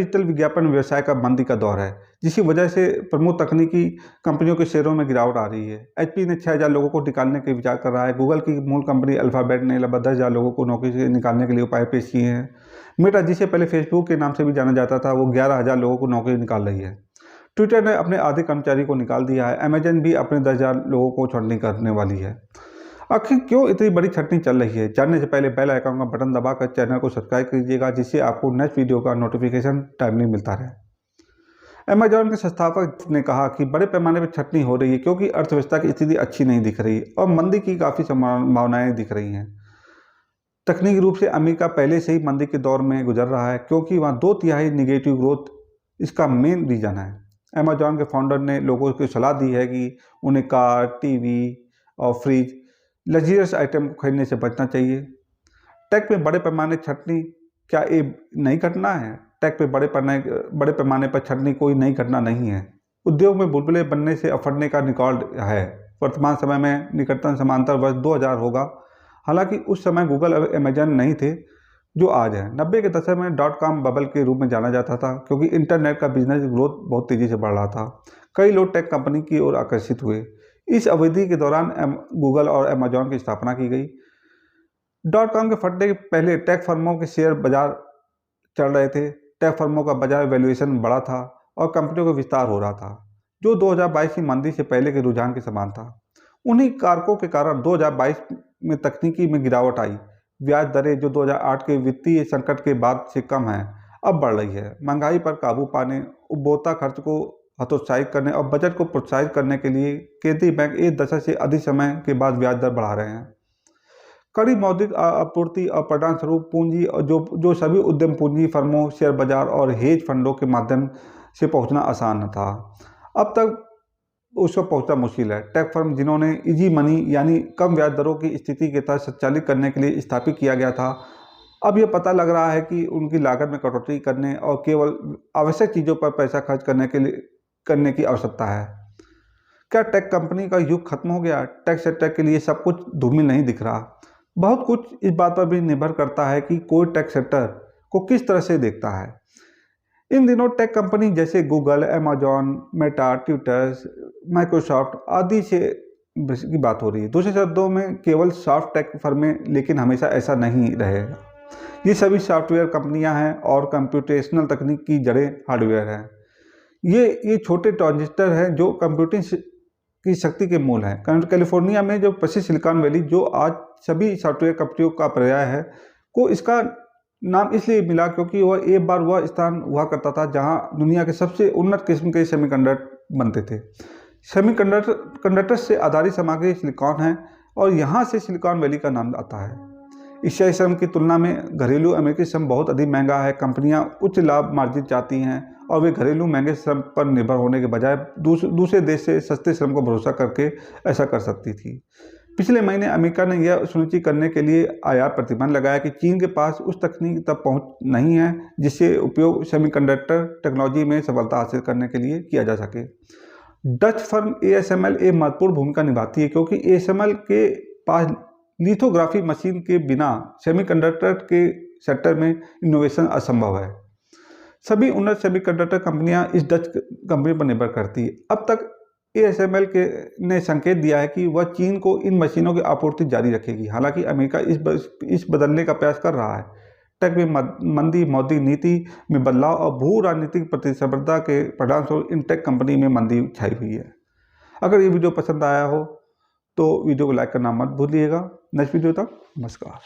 Digital विज्ञापन व्यवसाय का मंदी का दौर है, जिसकी वजह से प्रमुख तकनीकी कंपनियों के शेयरों में गिरावट आ रही है। एचपी ने 6,000 लोगों को निकालने के विचार कर रहा है। गूगल की मूल कंपनी अल्फाबेट ने लगभग 10,000 लोगों को नौकरी से निकालने के लिए उपाय पेश किए हैं। मेटा, जिसे पहले फेसबुक के नाम से भी जाना जाता था, वो 11,000 लोगों को नौकरी निकाल रही है। ट्विटर ने अपने आधे कर्मचारी को निकाल दिया है। अमेजन भी अपने 10,000 लोगों को छंटनी करने वाली है। आखिर क्यों इतनी बड़ी छंटनी चल रही है? जानने से पहले बेल आइकन का बटन दबाकर चैनल को सब्सक्राइब कीजिएगा, जिससे आपको नेक्स्ट वीडियो का नोटिफिकेशन टाइमली मिलता रहे। अमेजॉन के संस्थापक ने कहा कि बड़े पैमाने पर छंटनी हो रही है क्योंकि अर्थव्यवस्था की स्थिति अच्छी नहीं दिख रही और मंदी की काफ़ी संभावनाएं दिख रही हैं। तकनीकी रूप से अमेरिका पहले से ही मंदी के दौर में गुजर रहा है, क्योंकि वहाँ 2/3 निगेटिव ग्रोथ इसका मेन रीज़न है। अमेजॉन के फाउंडर ने लोगों को सलाह दी है कि उन्हें कार, टीवी और फ्रिज, लग्जरियस आइटम को खरीदने से बचना चाहिए। टेक में बड़े पैमाने छंटनी क्या ये नई घटना है? टेक पे बड़े पैमाने पर छंटनी कोई नई घटना नहीं है। उद्योग में बुलबुले बनने से अफड़ने का रिकॉर्ड है। वर्तमान समय में निकटतम समांतर वर्ष 2000 होगा। हालांकि उस समय गूगल और अमेजन नहीं थे जो आज है। 90 के दशक में .com बबल के रूप में जाना जाता था, क्योंकि इंटरनेट का बिजनेस ग्रोथ बहुत तेज़ी से बढ़ रहा था। कई लोग टेक कंपनी की ओर आकर्षित हुए। इस अवधि के दौरान गूगल और अमेजॉन की स्थापना की गई। .com के फटने के पहले टेक फर्मों के शेयर बाजार चढ़ रहे थे। टेक फर्मों का बाजार वैल्यूएशन बड़ा था और कंपनियों का विस्तार हो रहा था, जो 2022 की मंदी से पहले के रुझान के समान था। उन्हीं कारकों के कारण 2022 में तकनीकी में गिरावट आई। ब्याज दरें, जो 2008 के वित्तीय संकट के बाद से कम है, अब बढ़ रही है। महंगाई पर काबू पाने, उपभोक्ता खर्च को हतोत्साहित करने और बजट को प्रोत्साहित करने के लिए केंद्रीय बैंक 1 दशक से अधिक समय के बाद ब्याज दर बढ़ा रहे हैं। कड़ी मौद्रिक आपूर्ति और परिणामस्वरूप पूंजी और जो सभी उद्यम पूंजी फर्मों, शेयर बाजार और हेज फंडों के माध्यम से पहुंचना आसान था, अब तक उसको पहुंचना मुश्किल है। टेक फर्म, जिन्होंने इजी मनी यानी कम ब्याज दरों की स्थिति के तहत संचालित करने के लिए स्थापित किया गया था, अब यह पता लग रहा है कि उनकी लागत में कटौती करने और केवल आवश्यक चीज़ों पर पैसा खर्च करने की आवश्यकता है। क्या टेक कंपनी का युग खत्म हो गया? टेक सेक्टर के लिए सब कुछ धूमिल नहीं दिख रहा। बहुत कुछ इस बात पर भी निर्भर करता है कि कोई टेक सेक्टर को किस तरह से देखता है। इन दिनों टेक कंपनी जैसे Google, Amazon, Meta, Twitter, Microsoft आदि से की बात हो रही है। दूसरे शब्दों में केवल सॉफ्ट टेक फर्में, लेकिन हमेशा ऐसा नहीं रहेगा। ये सभी सॉफ्टवेयर कंपनियां हैं और कंप्यूटेशनल तकनीक की जड़ें हार्डवेयर हैं। ये छोटे ट्रांजिस्टर हैं जो कंप्यूटिंग की शक्ति के मूल हैं। कैलिफोर्निया में जो प्रसिद्ध सिलिकॉन वैली, जो आज सभी सॉफ्टवेयर कंपनियों का पर्याय है, को इसका नाम इसलिए मिला क्योंकि एक बार वह स्थान हुआ करता था जहां दुनिया के सबसे उन्नत किस्म के सेमीकंडक्टर बनते थे। सेमीकंडक्टर से आधारित सामग्री सिलिकॉन है और यहाँ से सिलिकॉन वैली का नाम आता है। एशियाई श्रम की तुलना में घरेलू अमेरिकी श्रम बहुत अधिक महंगा है। कंपनियां उच्च लाभ मार्जिन चाहती हैं और वे घरेलू महंगे श्रम पर निर्भर होने के बजाय दूसरे देश से सस्ते श्रम को भरोसा करके ऐसा कर सकती थी। पिछले महीने अमेरिका ने यह सुनिश्चित करने के लिए आयात प्रतिबंध लगाया कि चीन के पास उस तकनीक तक पहुंच नहीं है जिससे उपयोग सेमीकंडक्टर टेक्नोलॉजी में सफलता हासिल करने के लिए किया जा सके। डच फर्म ASML एक महत्वपूर्ण भूमिका निभाती है, क्योंकि ASML के पास लिथोग्राफी मशीन के बिना सेमीकंडक्टर के सेक्टर में इनोवेशन असंभव है। सभी उन्नत सेमीकंडक्टर कंपनियां इस डच कंपनी पर निर्भर करती है। अब तक ASML ने संकेत दिया है कि वह चीन को इन मशीनों की आपूर्ति जारी रखेगी। हालांकि अमेरिका इस बदलने का प्रयास कर रहा है। टेक में मंदी, मौद्रिक नीति में बदलाव और भू राजनीतिक प्रतिस्पर्धा के परिणामस्वरूप इन टेक कंपनी में मंदी छाई हुई है। अगर ये वीडियो पसंद आया हो तो वीडियो को लाइक करना मत भूलिएगा। नेक्स्ट वीडियो तक नमस्कार।